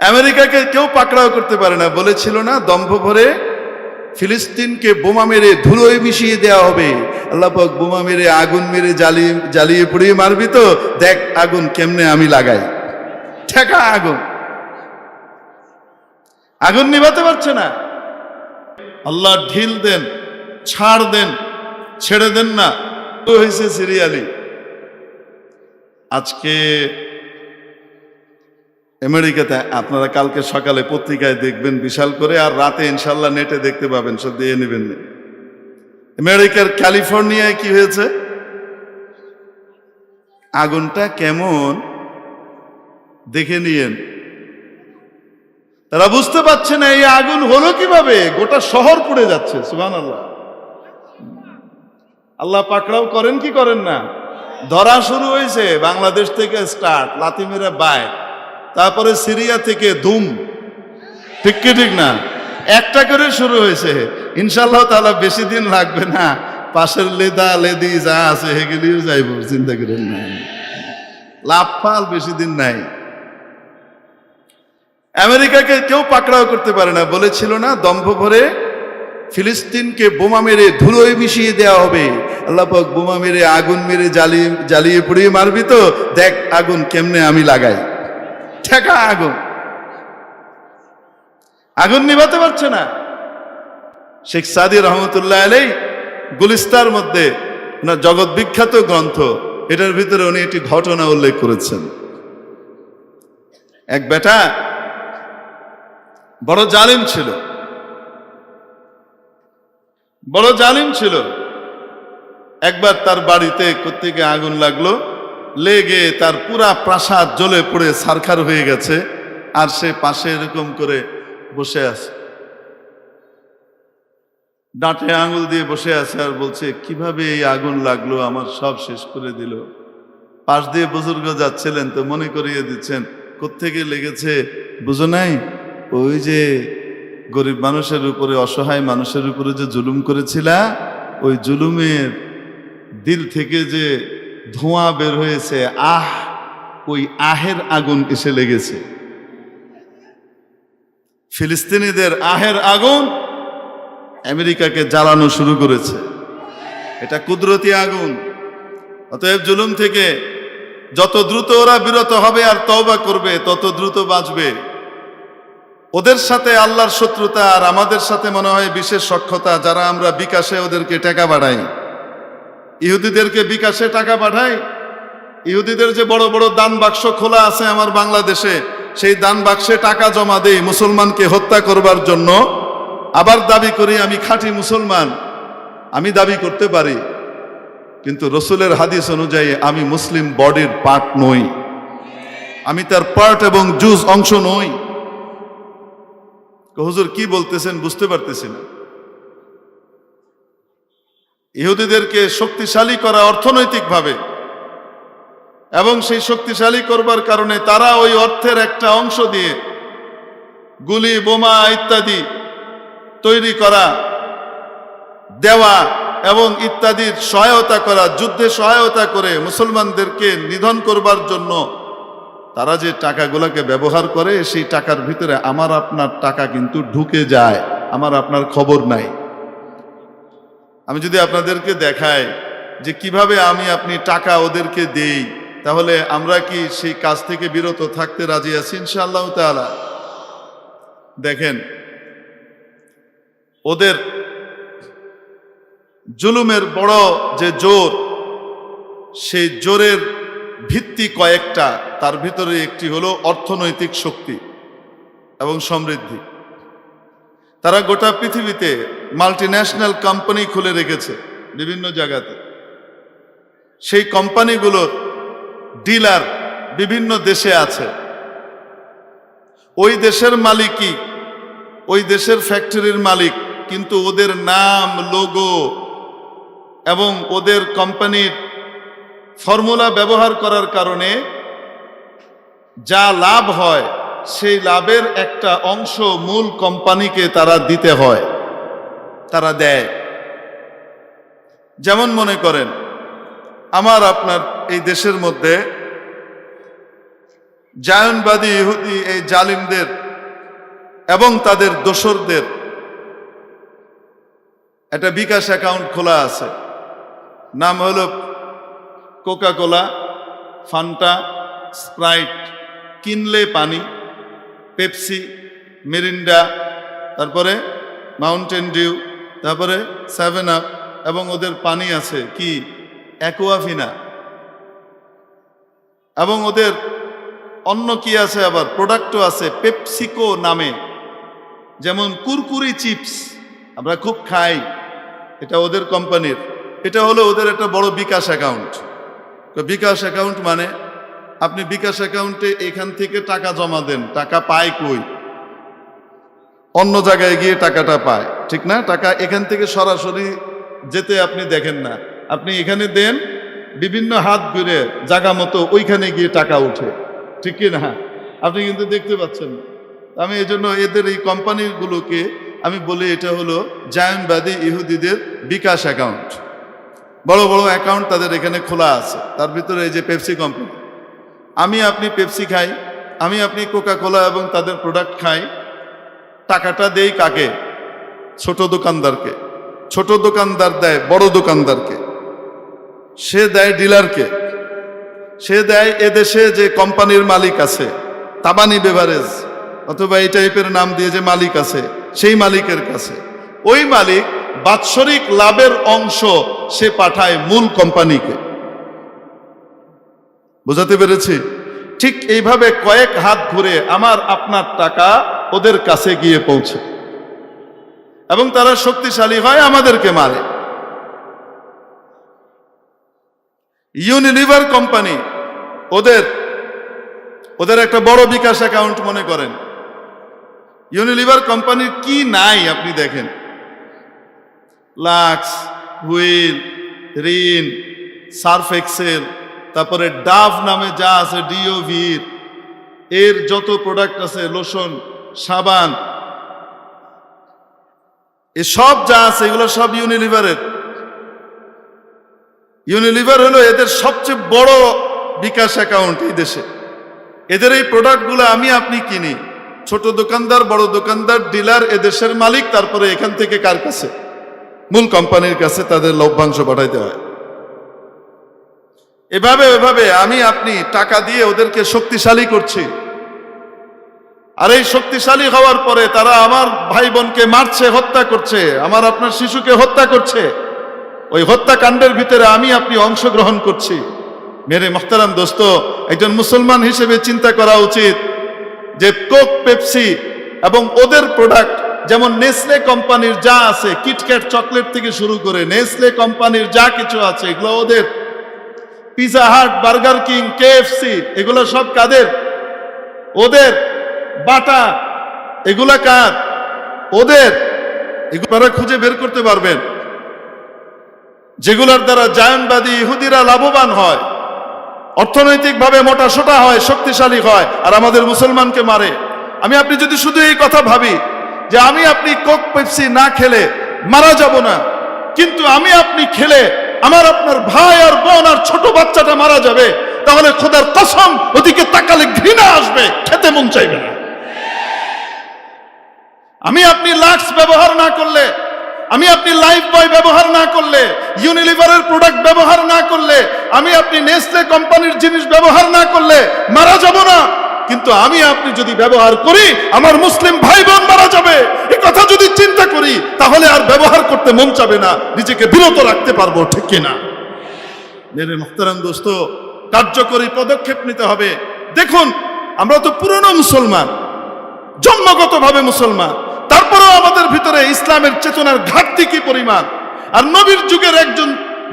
আমেরিকাকে কেউ পাকড়াও করতে পারে না, বলেছিল না দম্ভ ভরে ফিলিস্তিনকে বোমা মেরে ধুলোয় মিশিয়ে দেওয়া হবে। আল্লাহ পাক বোমা মেরে আগুন মেরে জ্বালিয়ে পুড়িয়ে মারবি তো দেখ আগুন কেমনে আমি লাগাই। ঠেকা আগুন, আগুন নিভাতে পারছে না। আল্লাহ ঢিল দেন, ছাড় দেন, ছেড়ে দেন না। হয়েছে সিরিয়ালি। আজকে আমেরিকাতে আপনারা কালকে সকালে পত্রিকায় দেখবেন বিশাল করে, আর রাতে ইনশাল্লাহ নেটে দেখতে পাবেন, সব দিয়ে নেবেন। আমেরিকার ক্যালিফোর্নিয়ায় কি হয়েছে, আগুনটা কেমন দেখে নিয়েন। তারা বুঝতে পারছে না এই আগুন হলো কিভাবে, গোটা শহর পুড়ে যাচ্ছে। সুবহানাল্লাহ। আল্লাহ পাকড়াও করেন কি করেন না। ধরা শুরু হয়েছে বাংলাদেশ থেকে স্টার্ট, লাথি মেরে বায়, তারপরে সিরিয়া থেকে ধুম, ঠিক কি ঠিক না, একটা করে শুরু হয়েছে। ইনশাআল্লাহ তাআলা বেশি দিন লাগবে না, পাশের লেদা লেদি যা আছে হেগুলিও যাইব, চিন্তা করেন না, লাভ ফাল বেশি দিন নাই। আমেরিকাকে কেউ পাকড়াও করতে পারে না, বলেছিল না দম্ভ ভরে ফিলিস্তিনকে বোমা মেরে ধুলোয় মিশিয়ে দেওয়া হবে। আল্লাহ পাক বোমা মেরে আগুন মেরে জ্বালিয়ে পুড়িয়ে মারবি তো দেখ আগুন কেমনে আমি লাগাই। ঠেকা আগুন, আগুন নিভাতে পারছে না। শেখ সাদি রহমতুল্লাহ আলাই গুলিস্তার মধ্যে ওনার জগৎ বিখ্যাত গ্রন্থ, এটার ভিতরে উনি একটি ঘটনা উল্লেখ করেছেন। এক বেটা বড় জালিম ছিল, বড় জালিম ছিল। একবার তার বাড়িতে কোত্থেকে আগুন লাগলো, লেগে তার পুরা প্রাসাদ জ্বলে পড়ে ছারখার হয়ে গেছে, আর সে পাশে এরকম করে বসে আছে, ডাঁটে আঙুল দিয়ে বসে আছে, আর বলছে কিভাবে এই আগুন লাগলো, আমার সব শেষ করে দিল। পাশ দিয়ে বুজুর্গ যাচ্ছিলেন তো মনে করিয়ে দিচ্ছেন, কোত্থেকে লেগেছে বুঝো নাই, ওই যে গরিব মানুষের উপরে, অসহায় মানুষের উপরে যে জুলুম করেছিলা, ওই জুলুমের দিল থেকে যে ধোঁয়া বের হয়েছে, ওই আহের আগুন এসে লেগেছে। ফিলিস্তিনিদের আহের আগুন আমেরিকাকে জ্বালানো শুরু করেছে। এটা কুদরতি আগুন। অতএব জুলুম থেকে যত দ্রুত ওরা বিরত হবে আর তওবা করবে, তত দ্রুত বাঁচবে। ওদের সাথে আল্লাহর শত্রুতা আর আমাদের সাথে মনে হয় বিশেষ সখ্যতা, যারা আমরা বিকাশে ওদেরকে টাকা বাড়াই। ইহুদিদেরকে বিকাশে টাকা পাঠাই। ইহুদিদের যে বড় বড় দান বাক্স খোলা আছে আমার বাংলাদেশে, সেই দান বাক্সে টাকা জমা দেই মুসলমানকে হত্যা করবার জন্য। আবার দাবি করি আমি খাঁটি মুসলমান, আমি দাবি করতে পারি, কিন্তু রসুলের হাদিস অনুযায়ী আমি মুসলিম বডির পার্ট নই, আমি তার পার্ট এবং জুজ অংশ নই। হুজুর কি বলতেছেন বুঝতে পারতেছি না। ইহুদিদেরকে শক্তিশালী করা অর্থনৈতিকভাবে, এবং সেই শক্তিশালী করবার কারণে তারা ওই অর্থের একটা অংশ দিয়ে গুলি বোমা ইত্যাদি তৈরি করা, দেওয়া এবং ইত্যাদির সহায়তা করা, যুদ্ধে সহায়তা করে মুসলমানদেরকে নিধন করবার জন্য তারা যে টাকাগুলোকে ব্যবহার করে, সেই টাকার ভিতরে আমার আপনার টাকা কিন্তু ঢুকে যায়, আমার আপনার খবর নাই। আমি যদি আপনাদেরকে দেখাই যে কিভাবে আমি আপনি টাকা ওদেরকে দেই, তাহলে আমরা কি সেই কাজ থেকে বিরত থাকতে রাজি আছি ইনশাআল্লাহ তাআলা? দেখেন, ওদের জুলুমের বড় যে জোর, সেই জোরের ভিত্তি কয়েকটা, তার ভিতরে একটি হলো অর্থনৈতিক শক্তি এবং সমৃদ্ধি। তারা গোটা পৃথিবীতে মাল্টিন্যাশনাল কোম্পানি খুলে রেখেছে বিভিন্ন জায়গাতে। সেই কোম্পানিগুলোর ডিলার বিভিন্ন দেশে আছে। ওই দেশের মালিকই ওই দেশের ফ্যাক্টরির মালিক, কিন্তু ওদের নাম, লোগো এবং ওদের কোম্পানির ফর্মুলা ব্যবহার করার কারণে যা লাভ হয়, সেই লাভের একটা অংশ মূল কোম্পানিকে তারা দিতে হয়, তারা দেয়। যেমন মনে করেন আমার আপনার এই দেশের মধ্যে জায়নবাদী ইহুদি এই জালিমদের এবং তাদের দোসরদের একটা বিকাশ অ্যাকাউন্ট খোলা আছে, নাম হলো কোকা কোলা, ফান্টা, স্প্রাইট, কিনলে পানি, পেপসি, মিরিন্ডা, তারপরে মাউন্টেন ডিউ, তারপরে 7 আপ, এবং ওদের পানি আছে কি অ্যাকোয়াফিনা, এবং ওদের অন্য কি আছে, আবার প্রোডাক্টও আছে পেপসিকো নামে, যেমন কুরকুরি চিপস আমরা খুব খাই, এটা ওদের কোম্পানির। এটা হলো ওদের একটা বড় বিকাশ অ্যাকাউন্ট। বিকাশ অ্যাকাউন্ট মানে আপনি বিকাশ অ্যাকাউন্টে এখান থেকে টাকা জমা দেন, টাকা পায় কই? অন্য জায়গায় গিয়ে টাকাটা পায়, ঠিক না? টাকা এখান থেকে সরাসরি যেতে আপনি দেখেন না, আপনি এখানে দেন, বিভিন্ন হাত ঘুরে জায়গা মতো ওইখানে গিয়ে টাকা উঠে, ঠিক কি না? আপনি কিন্তু দেখতে পাচ্ছেন। আমি এই জন্য এদের এই কোম্পানিগুলোকে আমি বলি এটা হলো জায়নবাদী ইহুদিদের বিকাশ অ্যাকাউন্ট। বড় বড় অ্যাকাউন্ট তাদের এখানে খোলা আছে, তার ভিতরে এই যে পেপসি কোম্পানি। আমি আপনি পেপসি খাই, আমি আপনি কোকা কোলা এবং তাদের প্রোডাক্ট খাই, টাকাটা দেই কাকে? ছোট দোকানদারকে। ছোট দোকানদার দেয় বড় দোকানদারকে, সে দেয় ডিলারকে, সে দেয় এদেশে যে কোম্পানির মালিক আছে, তাবানি বেভারেজ অথবা এই টাইপের নাম দিয়ে যে মালিক আছে, সেই মালিকের কাছে। ওই মালিক বাৎসরিক লাভের অংশ সে পাঠায় মূল কোম্পানিকে। বুঝাতে পেরেছি? ঠিক এইভাবে কয়েক হাত ঘুরে আমার আপনার টাকা ওদের কাছে গিয়ে পৌঁছে, এবং তারা শক্তিশালী হয়, আমাদেরকে মারে। ইউনিলিভার কোম্পানি, ওদের একটা বড় বিকাশ অ্যাকাউন্ট মনে করেন। ইউনিলিভার কোম্পানির কি নাই আপনি দেখেন, Lux, Wheel, Rin, Surf Excel, তারপরে ডাভ নামে যা আছে ডিওভির, এর যত প্রোডাক্ট আছে, লোশন, সাবান, এসব যা আছে এগুলো সব ইউনিলিভারের। ইউনিলিভার হলো এদের সবচেয়ে বড় বিকাশ অ্যাকাউন্ট এই দেশে। এদের এই প্রোডাক্টগুলো আমি আপনি কিনি, ছোট দোকানদার, বড় দোকানদার, ডিলার, এদেশের মালিক, তারপরে এখান থেকে কার কাছে? মূল কোম্পানির কাছে তাদের লভ্যাংশ পাঠাইতে হয়। এভাবে আমি আপনি টাকা দিয়ে ওদেরকে শক্তিশালী করছি, আর এই শক্তিশালী হওয়ার পরে তারা আমার ভাই বোনকে মারছে, হত্যা করছে, আমার আপনার শিশুকে হত্যা করছে। ওই হত্যাকাণ্ডের ভিতরে আমি আপনি অংশগ্রহণ করছি। মেরে মুহতারাম দোস্ত, একজন মুসলমান হিসেবে চিন্তা করা উচিত যে কোক, পেপসি এবং ওদের প্রোডাক্ট, যেমন নেসলে কোম্পানির যা আছে, কিটক্যাট চকলেট থেকে শুরু করে নেসলে কোম্পানির যা কিছু আছে, এগুলো ওদের। পিজা হাট, বার্গার কিং, কেএফসি, এগুলো সব কাদের? ওদের। বাটা, এগুলা কার? ওদের। এগুলো খুঁজে বের করতে পারবেন যেগুলোর দ্বারা জায়নবাদী ইহুদিরা লাভবান হয়, অর্থনৈতিকভাবে মোটা সোটা হয়, শক্তিশালী হয়, আর আমাদের মুসলমানকে মারে। আমি আপনি যদি শুধু এই কথা ভাবি যে আমি আপনি কোক, পেপসি না খেলে মারা যাব না, কিন্তু আমি আপনি খেলে আমার আপনার ভাই আর বোন আর ছোট বাচ্চাটা মারা যাবে, তাহলে খোদার কসম ওদিকে তাকালে ঘৃণা আসবে, খেতে মন চাইবে না। আমি আপনি লাক্স ব্যবহার না করলে, আমি আপনি লাইফ বয় ব্যবহার না করলে, ইউনিলিভারের প্রোডাক্ট ব্যবহার না করলে, আমি আপনি নেসলে কোম্পানির জিনিস ব্যবহার না করলে মারা যাব না, কিন্তু আমি আপনি যদি ব্যবহার করি আমার মুসলিম ভাই বোন মারা যাবে। এই কথা যদি চিন্তা করি তাহলে আর ব্যবহার করতে মন চাবে না, নিজেকে বিরত রাখতে পারবো, ঠিক কিনা? মেরে মুহতারাম দোস্ত, কার্যকরী পদক্ষেপ নিতে হবে। দেখুন, আমরা তো পুরনো মুসলমান, জন্মগতভাবে মুসলমান, তারপরেও আমাদের ভিতরে ইসলামের চেতনার ঘাটতি কি পরিমাণ। আর নবীর যুগের একজন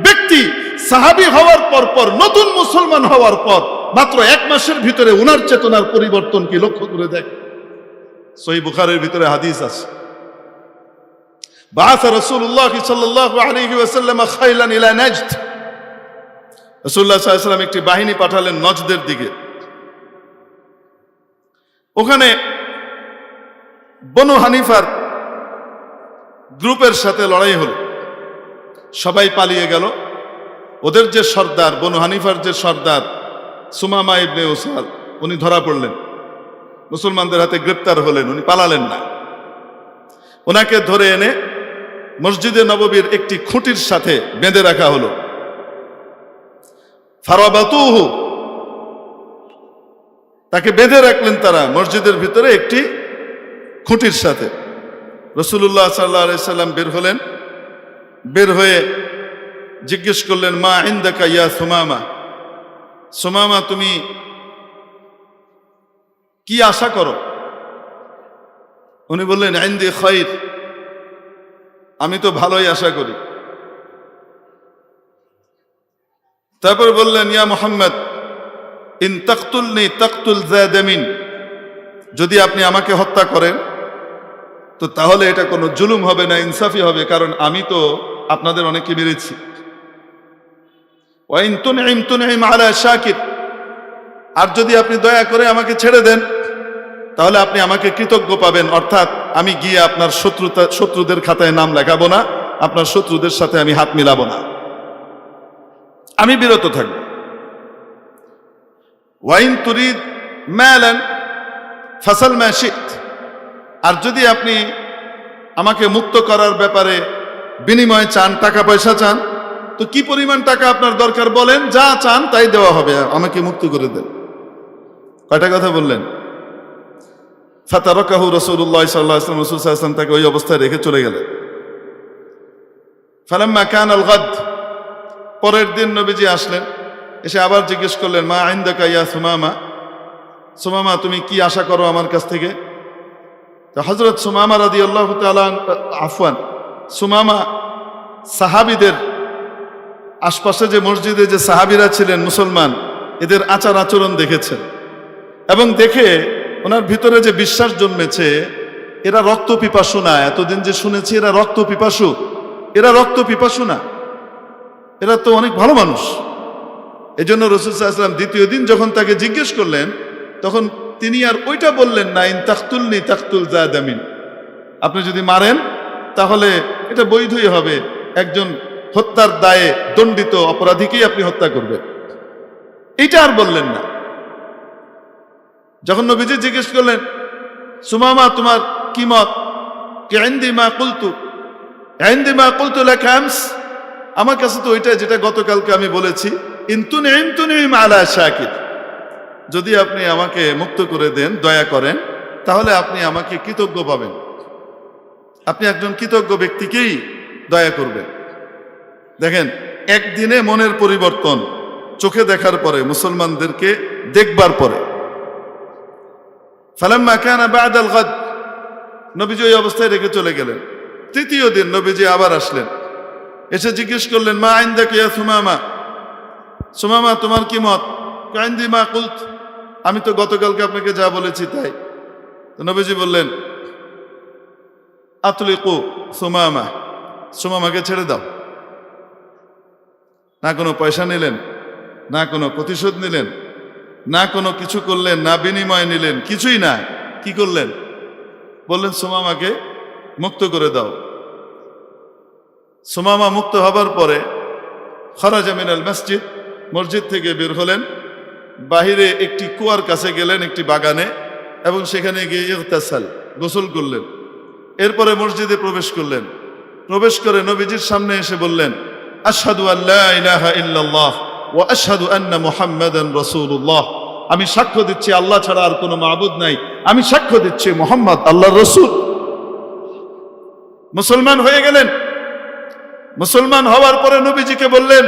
ব্যক্তি সাহাবী হওয়ার পর, নতুন মুসলমান হওয়ার পর মাত্র 1 মাসের ভিতরে উনার চেতনার পরিবর্তন কি লক্ষ্য করে দেখ। সহিহ বুখারীর ভিতরে হাদিস আছে, বাআসা রাসূলুল্লাহ সাল্লাল্লাহু আলাইহি ওয়াসাল্লাম খাইলান ইলা নাজদ। রাসূলুল্লাহ সাল্লাল্লাহু আলাইহি ওয়াসাল্লাম একটি বাহিনী পাঠালেন নজদের দিকে। ওখানে বনু হানিফার গ্রুপের সাথে লড়াই হলো, সবাই পালিয়ে গেল। ওদের যে সর্দার, বনু হানিফার যে সর্দার সুমামা ইবনে উসাল, উনি ধরা পড়লেন, মুসলমানদের হাতে গ্রেপ্তার হলেন, উনি পালালেন না। ওনাকে ধরে এনে মসজিদে নববীর একটি খুঁটির সাথে বেঁধে রাখা হলো। ফারাবাতুহু, তাকে বেঁধে রাখলেন তারা মসজিদের ভিতরে একটি খুঁটির সাথে। রাসূলুল্লাহ সাল্লাল্লাহু আলাইহি সাল্লাম বের হলেন, বের হয়ে জিজ্ঞেস করলেন, মা ইনদাকা ইয়া সুমামা, সুমামা তুমি কি আশা করো? উনি বললেন, ইনদি খায়র, আমি তো ভালোই আশা করি। তারপর বললেন, ইয়া মুহাম্মদ ইন তাকতুলনি তাকতুল যাদামিন, যদি আপনি আমাকে হত্যা করেন তো তাহলে এটা কোনো জুলুম হবে না, ইনসাফি হবে, কারণ আমি তো আপনাদের অনেকে মেরেছি। ওয়া ইন তুনইম তুনইম আলা শাকির, আর যদি আপনি দয়া করে আমাকে ছেড়ে দেন তাহলে আপনি আমাকে কৃতজ্ঞ পাবেন, অর্থাৎ আমি গিয়ে আপনার শত্রুদের খাতায় নাম লেখাবো না, আপনার শত্রুদের সাথে আমি হাত মিলাবো না, আমি বিরত থাকব। ওয়াইন তুরিদ মালান ফাসাল মা শিত, আর যদি আপনি আমাকে মুক্ত করার ব্যাপারে বিনিময় চান, টাকা পয়সা চান, তো কি পরিমাণ টাকা আপনার দরকার বলেন, যা চান তাই দেওয়া হবে, আমাকে মুক্ত করে দেন। কয়টা কথা বললেন? ফাতারাকাহু রাসূলুল্লাহ সাল্লাল্লাহু আলাইহি ওয়াসাল্লাম, রাসূল সাল্লাল্লাহু আলাইহি ওয়াসাল্লাম তাকে ওই অবস্থায় রেখে চলে গেলেন। ফালাম্মা কানা আল গাদ, পরের দিন নবীজি আসলেন, এসে আবার জিজ্ঞেস করলেন, মা ইনদাকা ইয়া সুমামা, সুমামা তুমি কি আশা করো আমার কাছ থেকে? তো হযরত সুমামা রাদিয়াল্লাহু তাআলা আফওয়ান, সুমামা সাহাবীদের আশপাশে যে মসজিদে যে সাহাবীরা ছিলেন মুসলমান, এদের আচার আচরণ দেখেছেন এবং দেখে ওনার ভিতরে যে বিশ্বাস জন্মেছে, এরা রক্ত পিপাসু না। এতদিন যে শুনেছি এরা রক্ত পিপাসু, এরা রক্ত পিপাসু না, এরা তো অনেক ভালো মানুষ। এজন্য রাসূল সাল্লাল্লাহু আলাইহি ওয়াসাল্লাম দ্বিতীয় দিন যখন তাকে জিজ্ঞেস করলেন, তখন তিনি আর ওইটা বললেন না, ইন তাকতুলনি তাকতুল যাদামিন, আপনি যদি মারেন তাহলে এটা বৈধই হবে, একজন হত্যার দায়ে দণ্ডিত অপরাধীকেই আপনি হত্যা করবেন, এইটা আর বললেন না। যখন নবীজি জিজ্ঞেস করলেন, সুমামা তোমার কি মত? ইনদি মা কুলতু, ইনদি মা কুলতু লাকা আমস, আমার কাছে তো ওইটা যেটা গতকালকে আমি বলেছি, ইন তুনইম আলা শাকির, যদি আপনি আমাকে মুক্ত করে দেন, দয়া করেন, তাহলে আপনি আমাকে কৃতজ্ঞ পাবেন, আপনি একজন কৃতজ্ঞ ব্যক্তিকেই দয়া করবেন। দেখেন, একদিনে মনের পরিবর্তন, চোখে দেখার পরে, মুসলমানদেরকে দেখবার পরে। ফালাম্মা কানা বা'দাল গাদ, নবীজি ওই অবস্থায় রেখে চলে গেলেন। তৃতীয় দিন নবীজি আবার আসলেন, এসে জিজ্ঞেস করলেন, মা ইনদাকা ইয়া সুমামা, সুমামা তোমার কি মত? ইনদি মা কুলত, আমি তো গতকালকে আপনাকে যা বলেছি তাই। তো নবীজি বললেন, আতলিকু সুমামা, সুমামাকে ছেড়ে দাও। না কোনো পয়সা নিলেন, না কোনো প্রতিশোধ নিলেন, না কোনো কিছু করলেন, না বিনিময় নিলেন, কিছুই না। কি করলেন? বললেন, সুমামাকে মুক্ত করে দাও। সুমামা মুক্ত হবার পরে খারাজা মিনাল মসজিদ, মসজিদ থেকে বের হলেন, বাহিরে একটি কুয়ার কাছে গেলেন, একটি বাগানে, এবং সেখানে গিয়ে ইগতাসাল, গোসল করলেন। এরপরে মসজিদে প্রবেশ করলেন। প্রবেশ করে নবীজির সামনে এসে বললেন, আশহাদু আল্লা ইলাহা ইল্লাল্লাহ ওয়া আশহাদু আন্না মুহাম্মাদান রাসূলুল্লাহ, আমি সাক্ষ্য দিচ্ছি আল্লাহ ছাড়া আর কোনো মাবুদ নাই, আমি সাক্ষ্য দিচ্ছি মুহাম্মদ আল্লাহর রাসূল। মুসলমান হয়ে গেলেন। মুসলমান হওয়ার পরে নবীজিকে বললেন,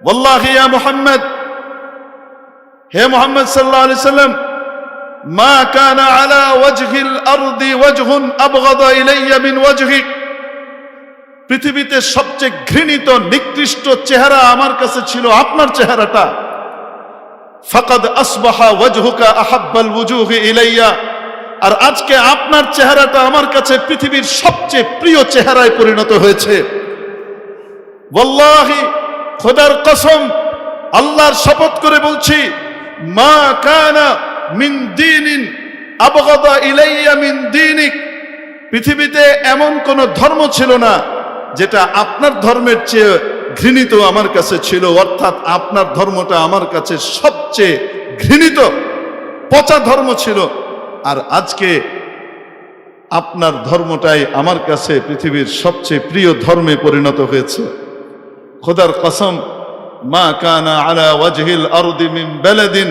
ওয়াল্লাহি ইয়া মুহাম্মদ, হে মুহাম্মদ সাল্লাল্লাহু আলাইহি সাল্লাম, মা কানা আলা ওয়াজহিল আরদি ওয়াজহুন আবগাদা ইলাইয়া মিন ওয়াজহিক, পৃথিবীতে সবচেয়ে ঘৃণিত নিকৃষ্ট চেহারা আমার কাছে ছিল আপনার চেহারাটা। ফাকাদ আসবাহা ওয়াজহুকা আহাব্বাল ওয়ুজুহি ইলাইয়া, আর আজকে আপনার চেহারাটা আমার কাছে পৃথিবীর সবচেয়ে প্রিয় চেহারায় পরিণত হয়েছে। ওয়াল্লাহি, খোদার কসম, আল্লাহর শপথ করে বলছি, মা কানা মিন দীনিন আবগাদা ইলাইয়া মিন দীনিক, পৃথিবীতে এমন কোন ধর্ম ছিল না যেটা আপনার ধর্মের চেয়ে ঘৃণিত আমার কাছে ছিল, অর্থাৎ আপনার ধর্মটা আমার কাছে সবচেয়ে ঘৃণিত পচা ধর্ম ছিল। আর আজকে আপনার ধর্মটাই আমার কাছে পৃথিবীর সবচেয়ে প্রিয় ধর্মে পরিণত হয়েছে। খোদার কসম, মা কানা আলা ওয়াজহিল আরদি মিন বালাদিন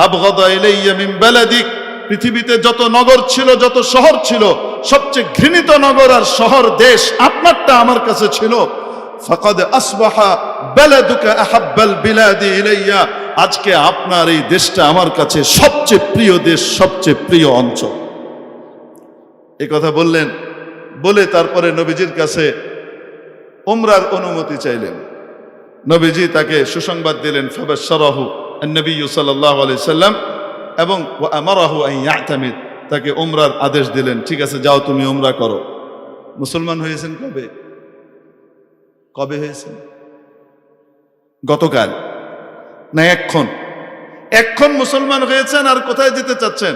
আবগাদা ইলাইয়া মিন বালাদিক। পৃথিবীতে যত নগর ছিল, যত শহর ছিল, সবচেয়ে ঘৃণিত নগর আর শহর দেশ আপনারটা আমার কাছে ছিল। ফাকাদ আসবাহা বালাদুকা আহাব্বাল বিলাদি ইলাইয়া। আজকে আপনার এই দেশটা আমার কাছে সবচেয়ে প্রিয় দেশ, সবচেয়ে প্রিয় অঞ্চল। এই কথা বললেন, বলে তারপরে নবীজির কাছে উমরার অনুমতি চাইলেন। নবীজি তাকে সুসংবাদ দিলেন, ফাবাশশারাহু আন-নবী সাল্লাল্লাহু আলাইহি সাল্লাম, এবং ওয়া আমারাহু আন ইয়াতামিদ, তাকে উমরার আদেশ দিলেন। ঠিক আছে, যাও তুমি উমরা করো। মুসলমান হয়েছেন কবে? কবে হয়েছেন? গতকাল না এখন? এখন মুসলমান হয়েছেন আর কোথায় যেতে চাচ্ছেন?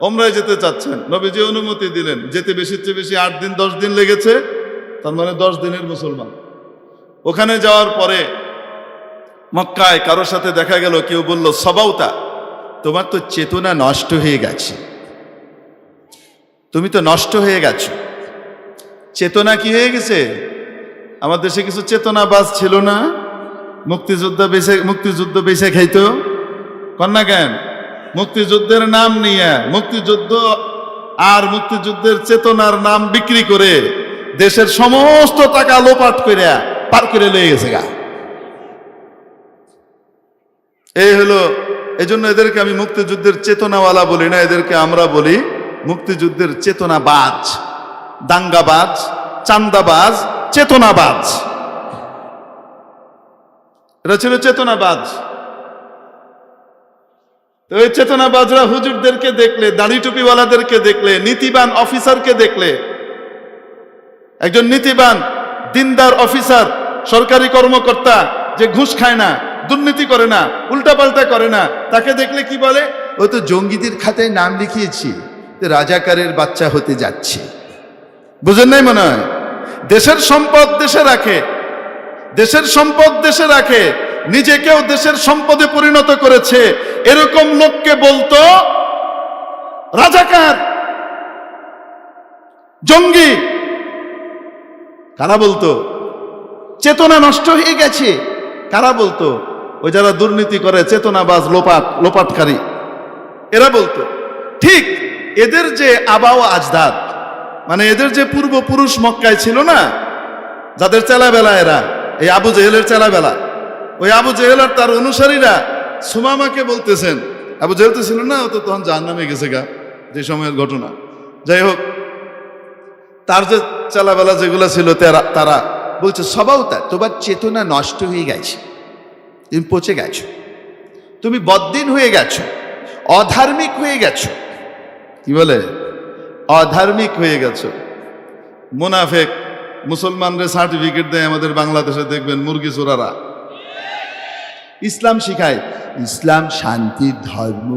উমরায় যেতে চাচ্ছেন। নবীজি অনুমতি দিলেন। যেতে বেশির চেয়ে বেশি 8 দিন 10 দিন লেগেছে, তার মানে 10 দিনের মুসলমান। ওখানে যাওয়ার পরে মক্কায় কারোর সাথে দেখা গেল, কেউ বলল সবাউতা, তোমার তো চেতনা নষ্ট হয়ে গেছে, তুমি তো নষ্ট হয়ে গেছো। চেতনা কি হয়ে গেছে? আমার দেশে কিছু চেতনাবাজ ছিল না, মুক্তিযুদ্ধ বেছে খাইতো, কন্যা কেন? মুক্তিযুদ্ধের নাম নিয়ে মুক্তিযুদ্ধ আর মুক্তিযুদ্ধের চেতনার নাম বিক্রি করে দেশের সমস্ত টাকা লোপাট করে পার করে লয়ে গেছে গা। এই হলো, এই জন্য এদেরকে আমি মুক্তিযুদ্ধের চেতনাওয়ালা বলি না, এদেরকে আমরা বলি মুক্তিযুদ্ধের চেতনাবাজ, দাঙ্গাবাজ, চান্দাবাজ, চেতনাবাজ। এটা ছিল চেতনাবাজ। তো এই চেতনাবাজরা হুজুরদেরকে দেখলে, দাড়ি টুপিওয়ালাদেরকে দেখলে, নীতিবান অফিসারকে দেখলে, একজন নীতিবান দিনদার অফিসার, সরকারি কর্মকর্তা যে ঘুষ খায় না, দুর্নীতি করে না, উল্টাপাল্টা করে না, তাকে দেখলে কি বলে? ও তো জঙ্গিদের খাতায় নাম লিখিয়েছি, তো রাজাকারের বাচ্চা হতে যাচ্ছে। বুঝেন নাই মনে হয়? দেশের সম্পদ দেশে রাখে, দেশের সম্পদ দেশে রাখে, নিজেকেও দেশের সম্পদে পরিণত করেছে। এরকম লোককে বলতো রাজাকার, জঙ্গি। কারা বলতো? চেতনা নষ্ট হয়ে গেছে। কারা বলতো? ওই যারা দুর্নীতি করে, চেতনাবাজ, লোপাটকারী, এরা বলতো। ঠিক এদের যে আবা ও আজদাদ, মানে এদের যে পূর্বপুরুষ মক্কায় ছিল না, যাদের চেলাবেলা এরা, এই আবু জেহেলের চেলাবেলা, ওই আবু জেহেল আর তার অনুসারীরা সুমামাকে বলতেছেন, আবু জেহেল তো ছিল না, ও তো তখন জাহান্নামে গেছে গা, যে সময়ের ঘটনা। যাই হোক, তার যে চেলাবেলা যেগুলো ছিল তারা বলছে সবাউতা, তোমার চেতনা নষ্ট হয়ে গেছে, তুমি পচে গেছো, তুমি বদ্দিন হয়ে গেছো, অধার্মিক হয়ে গেছো। কি বলে? অধার্মিক হয়ে গেছো। মুনাফেক মুসলমানদের সার্টিফিকেট দেয় আমাদের বাংলাদেশে, দেখবেন মুরগি চোরারা। ইসলাম শিখায়, ইসলাম শান্তির ধর্ম,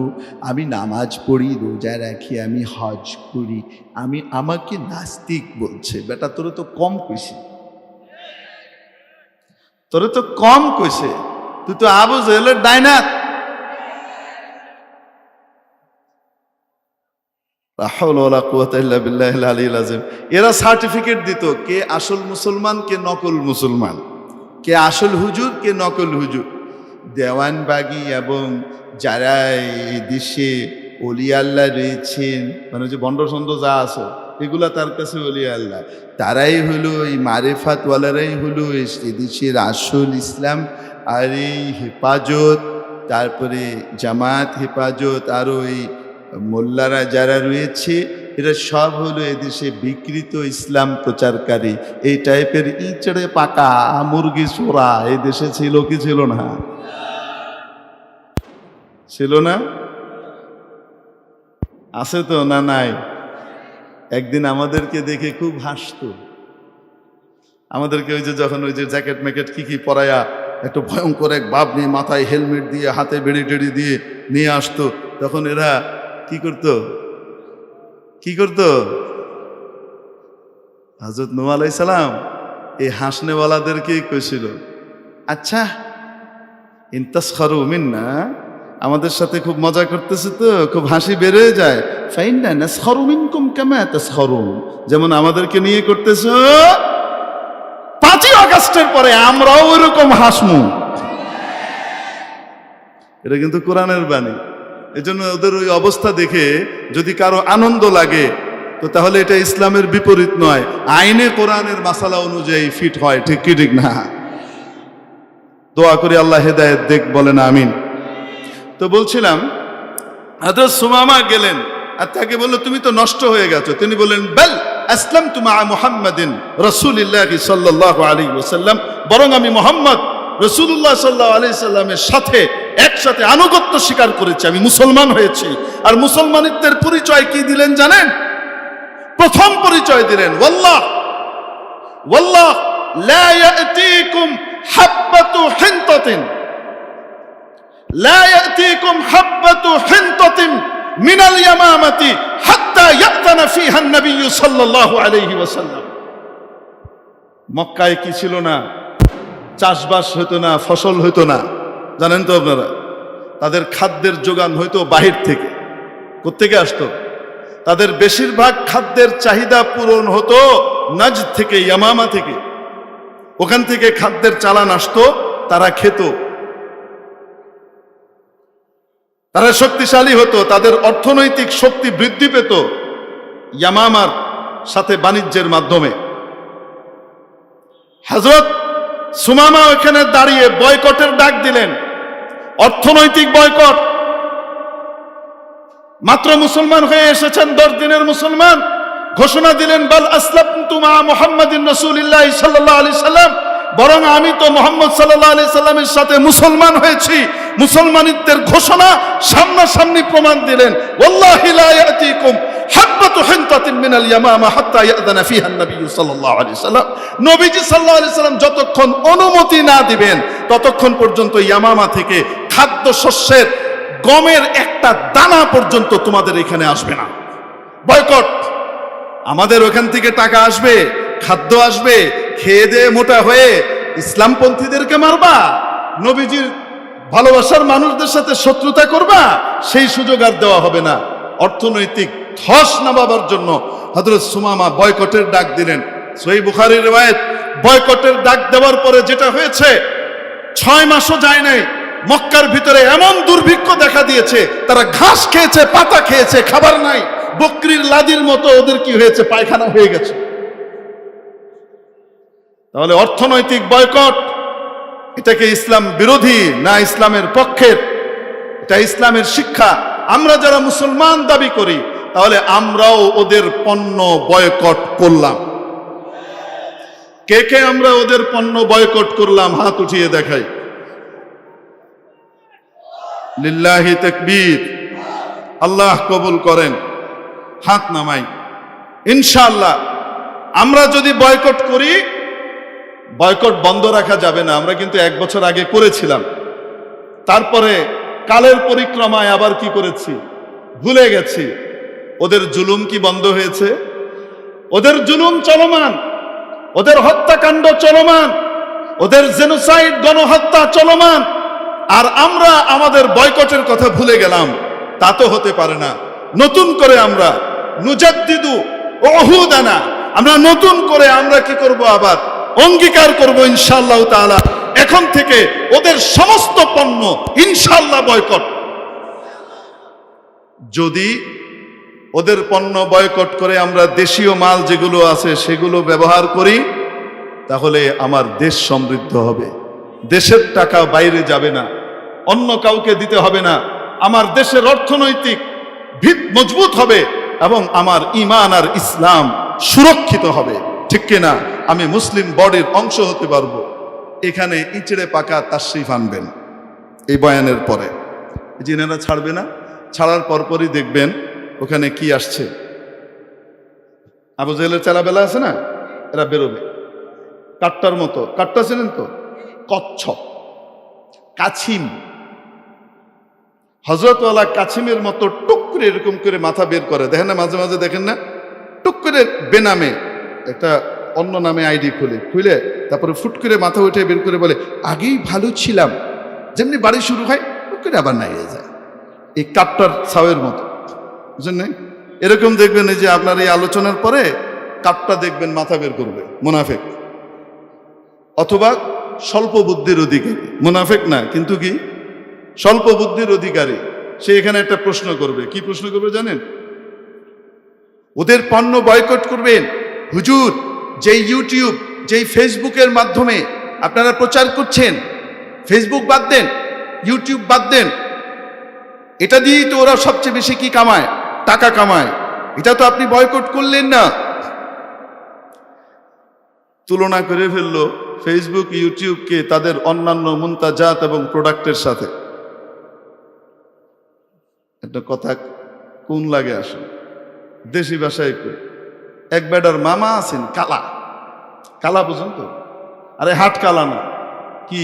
আমি নামাজ পড়ি, রোজা রাখি, আমি হজ করি, আমাকে নাস্তিক বলছে। বেটা, তোরে তো কম কইছে, তোরে তো কম কইছে, তুই তো আবু জেহেলের ডাইনাত। এরা সার্টিফিকেট দিত, কে আসল মুসলমান, কে নকল মুসলমান, কে আসল হুজুর, কে নকল হুজুর। দেওয়ানবাগি এবং যারা এই দেশে অলি আল্লাহ রয়েছেন, মানে যে বন্ডসন্ড যা আছে, এগুলা তার কাছে অলি আল্লাহ, তারাই হলো এই মারেফাতওয়ালারাই হলো এদেশের আসল ইসলাম। আর এই হেফাজত, তারপরে জামাত হেফাজত, আরও এই মোল্লারা যারা রয়েছে, এরা সব হলো এদেশে বিকৃত ইসলাম প্রচারকারী। এই টাইপের ইচড়ে পাকা মুরগি চোরা এই দেশে ছিল কি ছিল না? ছিল না? আছে তো না নাই? একদিন আমাদেরকে দেখে খুব হাসতো। আমাদেরকে ওই যে যখন ওই যে জ্যাকেট ম্যাকেট কি পরায়া একটু ভয়ঙ্কর এক ভাব নিয়ে, মাথায় হেলমেট দিয়ে, হাতে বেড়ি টেড়ি দিয়ে নিয়ে আসতো, তখন এরা কি করতো? হযরত নূহ আলাইহিস সালাম এই হাসনেওয়ালাদেরকেই কইছিল, আচ্ছা ইনতাসখারু মিন্না, আমাদের সাথে খুব মজা করতেছে, তো খুব হাসি বেড়ে যায়। ফাইন্না নাসখারু মিনকুম কামা তাসখারুন, যেমন আমাদেরকে নিয়ে করতেছো, 5ই আগস্টের পরে আমরাও ওইরকম হাসমু। এটা কিন্তু কোরআনের বাণী। এজন্য ওদের ওই অবস্থা দেখে যদি কারো আনন্দ লাগে, তো তাহলে এটা ইসলামের বিপরীত নয়, আইনে কোরআনের মাসালা অনুযায়ী ফিট হয়। ঠিক কি ঠিক না? দোয়া করি আল্লাহ হেদায়েত দেখ, বলেন আমিন। তো বলছিলাম, হযরত সুমামা গেলেন আর তাকে বলল, তুমি তো নষ্ট হয়ে গেছো। তিনি বললেন, বেল আসলামতু মা মুহাম্মাদিন রাসূলিল্লাহ সাল্লাল্লাহু আলাইহি ওয়াসাল্লাম, বরং আমি মুহাম্মদ রাসূলুল্লাহ সাল্লাল্লাহু আলাইহি সাল্লামের সাথে একসাথে আনুগত্য স্বীকার করেছি, আমি মুসলমান হয়েছি। আর মুসলমানিত্বের পরিচয় কি দিলেন জানেন? প্রথম পরিচয় দিলেন, ওয়াল্লাহ ওয়াল্লাহ লা ইয়াতিকুম হাব্বাতু হিনতাতিন, লা ইয়াতিকুম হাব্বাতু হিনতাতিন মিনাল ইয়ামামাতি হাত্তা ইয়াতানা ফিহা নবী সাল্লাল্লাহু আলাইহি ওয়াসাল্লাম। মক্কায় কি ছিল না? চাষবাস হতো না, ফসল হতো না, জানেন তো আপনারা। তাদের খাদ্যের যোগান হয়তো বাহির থেকে। কোত্থেকে আসতো? তাদের বেশিরভাগ খাদ্যের চাহিদা পূরণ হতো নাজদ থেকে, ইয়ামামা থেকে। ওখান থেকে খাদ্যের চালান আসতো, তারা খেত, তারা শক্তিশালী হতো, তাদের অর্থনৈতিক শক্তি বৃদ্ধি পেত ইয়ামামার সাথে বাণিজ্যের মাধ্যমে। হযরত সুমামা ওখানে দাঁড়িয়ে বয়কটের ডাক দিলেন, অর্থনৈতিক বয়কট। মাত্র মুসলমান হয়ে এসেছেন, 10 দিনের মুসলমান, ঘোষণা দিলেন, বাল আসলামতু মা মুহাম্মাদিন রাসূলিল্লাহ সাল্লাল্লাহু আলাইহি সাল্লাম, বরং আমি তো মুহাম্মদ সাল্লাল্লাহু আলাইহি সাল্লামের সাথে মুসলমান হয়েছি। মুসলমানিত্বের ঘোষণা, সামনাসামনি প্রমাণ দিলেন, ওয়াল্লাহি লা ইয়াতিকুম হাব্বাতু হিনতাতিন মিনাল ইয়ামামা হাত্তা ইয়াদানা ফিহা নবী সাল্লাল্লাহু আলাইহি সাল্লাম। নবীজি সাল্লাল্লাহু আলাইহি সাল্লাম যতক্ষণ অনুমতি না দিবেন, ততক্ষণ পর্যন্ত ইয়ামামা থেকে খাদ্যশস্যের গমের একটা দানা পর্যন্ত তোমাদের এখানে আসবে না। বয়কট। আমাদের ওখান থেকে টাকা আসবে, খাদ্য আসবে, খেয়ে দিয়ে মোটা হয়ে ইসলামপন্থীদেরকে মারবা, নবীজির ভালোবাসার মানুষদের সাথে শত্রুতা করবা, সেই সুযোগ আর দেওয়া হবে না। অর্থনৈতিক ধস নামাবার জন্য হযরত সুমামা বয়কটের ডাক দিলেন। সহিহ বুখারীর riwayat, বয়কটের ডাক দেওয়ার পরে যেটা হয়েছে, 6 মাসও যায় নাই, মক্কার ভিতরে এমন দুর্ভিক্ষ দেখা দিয়েছে, তারা ঘাস খেয়েছে, পাতা খেয়েছে, খাবার নাই। বকরির লাদির মতো ওদের কি হয়েছে, পায়খানা হয়ে গেছে। তাহলে অর্থনৈতিক বয়কট, এটাকে ইসলাম বিরোধী না ইসলামের পক্ষের? এটা ইসলামের শিক্ষা। আমরা যারা মুসলমান দাবি করি, তাহলে আমরাও ওদের পণ্য বয়কট করলাম। কে কে আমরা ওদের পণ্য বয়কট করলাম? হাত উঠিয়ে দেখাই। লিল্লাহি তাকবীর। আল্লাহ কবুল করেন। হাত নামাই। ইনশাআল্লাহ আমরা যদি বয়কট করি, বয়কট বন্ধ রাখা যাবে না। আমরা কিন্তু 1 বছর আগে করেছিলাম, তারপরে কালের পরিক্রমায় আবার কি করেছি ভুলে গেছি। ওদের জুলুম কি বন্ধ হয়েছে? ওদের জুলুম চলমান, ওদের হত্যাকাণ্ড চলমান, ওদের জেনোসাইড, গণহত্যা চলমান। আর আমরা আমাদের বয়কটের কথা ভুলে গেলাম, তা তো হতে পারে না। নতুন করে আমরা নুজাদ্দিদু উহুদানা, আমরা নতুন করে আমরা কি করব? আবার অঙ্গীকার করব ইনশাআল্লাহ তাআলা, এখন থেকে ওদের সমস্ত পণ্য ইনশাআল্লাহ বয়কট। যদি ওদের পণ্য বয়কট করে আমরা দেশীয় মাল যেগুলো আছে সেগুলো ব্যবহার করি, তাহলে আমার দেশ সমৃদ্ধ হবে। দেশের টাকা বাইরে যাবে না, অন্য কাউকে দিতে হবে না। আমার দেশের অর্থনৈতিক ভিত মজবুত হবে এবং আমার ঈমান আর ইসলাম সুরক্ষিত হবে। ঠিক কিনা? আমি মুসলিম বডির অংশ হতে পারবো। এখানে ইচড়ে পাকা তাশরিফ আনবেন এই বয়ানের পরে। জিনেরা ছাড়বে না, ছাড়ার পরপরই দেখবেন ওখানে কি আসছে। আবু জেহেলের চেলাবেলা আছে না, এরা বেরোবে কাট্টার মতো। কাট্টা ছিলেন তো? কচ্ছপ, কাছিম, হযরতওয়ালা কাছিমের মতো টুক করে এরকম করে মাথা বের করে, দেখেন না মাঝে মাঝে, দেখেন না, টুক করে বেনামে একটা অন্য নামে আইডি খুলে তারপরে ফুট করে মাথা উঠে বের করে বলে, আগেই ভালো ছিলাম। যেমনি বাড়ি শুরু হয় টুক করে আবার নাই হয়ে যায়। এই কাপটার ছাওয়ের মতো, বুঝলেন না? এরকম দেখবেন এই যে আপনার এই আলোচনার পরে কাপটা দেখবেন মাথা বের করবে মুনাফিক, অথবা স্বল্প বুদ্ধির অধিকারী। মুনাফিক না, কিন্তু কি স্বল্প বুদ্ধির অধিকারী। সে এখানে একটা প্রশ্ন করবে। কি প্রশ্ন করবে জানেন? ওদের পণ্য বয়কট করবেন। হুজুর, যেই ইউটিউব, যেই ফেসবুকের মাধ্যমে আপনারা প্রচার করছেন, ফেসবুক বাদ দেন, ইউটিউব বাদ দেন, এটা দিয়েই তো ওরা সবচেয়ে বেশি কি কামায়? টাকা কামায়। এটা তো আপনি বয়কট করলেন না। তুলনা করে ফেললো ফেসবুক, ইউটিউবকে তাদের অন্যান্য মুনতাজাত এবং প্রোডাক্টের সাথে। একটা কথা কোন লাগে আসলে, দেশি ভাষায় কই, এক বেটার মামা আছেন কালা। কালা বুঝুন তো? আরে হাট কালা না, কি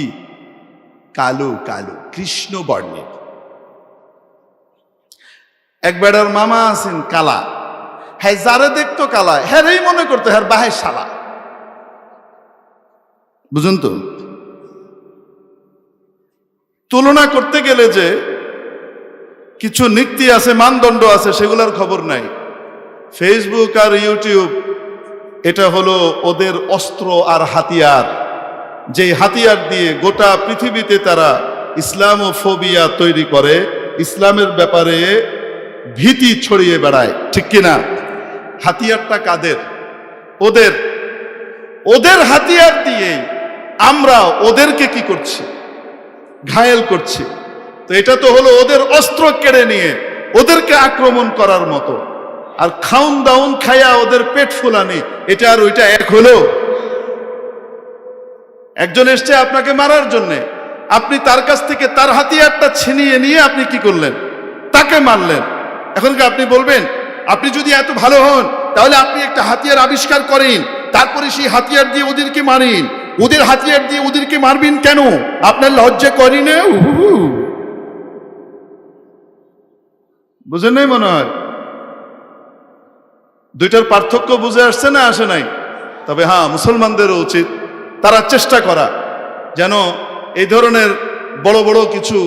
কালো, কালো কৃষ্ণ বর্ণের। এক বেটার মামা আছেন কালা। হ্যাঁ, যারে দেখতো কালা, হ্যাঁ এই মনে করতো হ্যাঁ বাহে শালা। বুঝুন তো? তুলনা করতে গেলে যে কিছু নীতি আছে, মানদণ্ড আছে, সেগুলোর খবর নাই। ফেসবুক আর ইউটিউব এটা হলো ওদের অস্ত্র আর হাতিয়ার, যেই হাতিয়ার দিয়ে গোটা পৃথিবীতে তারা ইসলামোফোবিয়া তৈরি করে, ইসলামের ব্যাপারে ভীতি ছড়িয়ে বেড়ায়। ঠিক কিনা? হাতিয়ারটা কাদের? ওদের। ওদের হাতিয়ার দিয়ে আমরা ওদেরকে কি করছি? ঘায়েল করছি। তো এটা তো হলো ওদের অস্ত্র কেড়ে নিয়ে ওদেরকে আক্রমণ করার মতো। আর খাউন দাউন খায়া ওদের পেট ফুলানি, এটা আর ওইটা এক হলো? একজন এসছে আপনাকে মারার জন্যে, আপনি তার কাছ থেকে তার হাতিয়ারটা ছিনিয়ে নিয়ে আপনি কি করলেন? তাকে মারলেন। এখন কি আপনি বলবেন, আপনি যদি এত ভালো হন তাহলে আপনি একটা হাতিয়ার আবিষ্কার করেন, তারপরে সেই হাতিয়ার দিয়ে ওদেরকে মারেন? ওদের হাতিয়ার দিয়ে ওদেরকে মারবেন কেন? আপনার লজ্জা করি না? বুঝেন নাই মনে হয়? দুইটার পার্থক্য বুঝে আসছে না আসে নাই? তবে হ্যাঁ, মুসলমানদেরও উচিত তারা চেষ্টা করা যেন এই ধরনের বড় বড় কিছু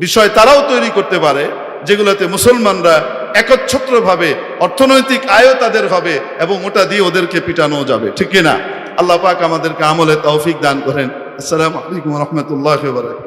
বিষয় তারাও তৈরি করতে পারে, যেগুলোতে মুসলমানরা একচ্ছত্রভাবে অর্থনৈতিক আয়ও তাদের হবে এবং ওটা দিয়ে ওদেরকে পিটানো যাবে। ঠিক কিনা? আল্লাহ পাক আমাদেরকে আমলে তৌফিক দান করেন। আসসালামু আলাইকুম ওয়া রাহমাতুল্লাহি ওয়া বারাকাতুহু।